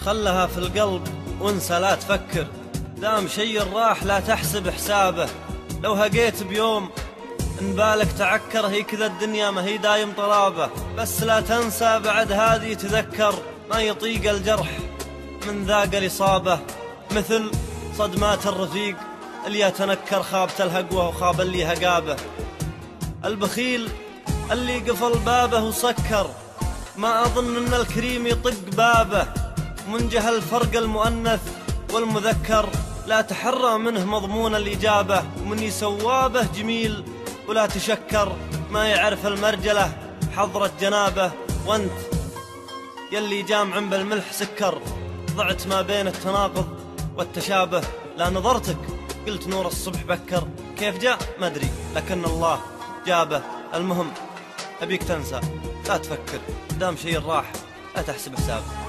خلها في القلب وانسى لا تفكر، دام شي راح لا تحسب حسابه. لو هقيت بيوم ان بالك تعكر، هي كذا الدنيا ما هي دايم طرابه. بس لا تنسى بعد هذه تذكر، ما يطيق الجرح من ذاق الإصابة. مثل صدمات الرفيق اللي يتنكر، خابت الهقوة وخاب اللي هقابه. البخيل اللي قفل بابه وسكر، ما أظن أن الكريم يطق بابه. من جهل الفرق المؤنث والمذكر، لا تحرى منه مضمون الإجابة. ومن يسوابه جميل ولا تشكر، ما يعرف المرجلة حضرة جنابه. وانت يلي جامع بالملح سكر، ضعت ما بين التناقض والتشابه. لا نظرتك قلت نور الصبح بكر، كيف جاء ما أدري لكن الله جابه. المهم أبيك تنسى لا تفكر، دام شيء راح لا تحسب حسابه.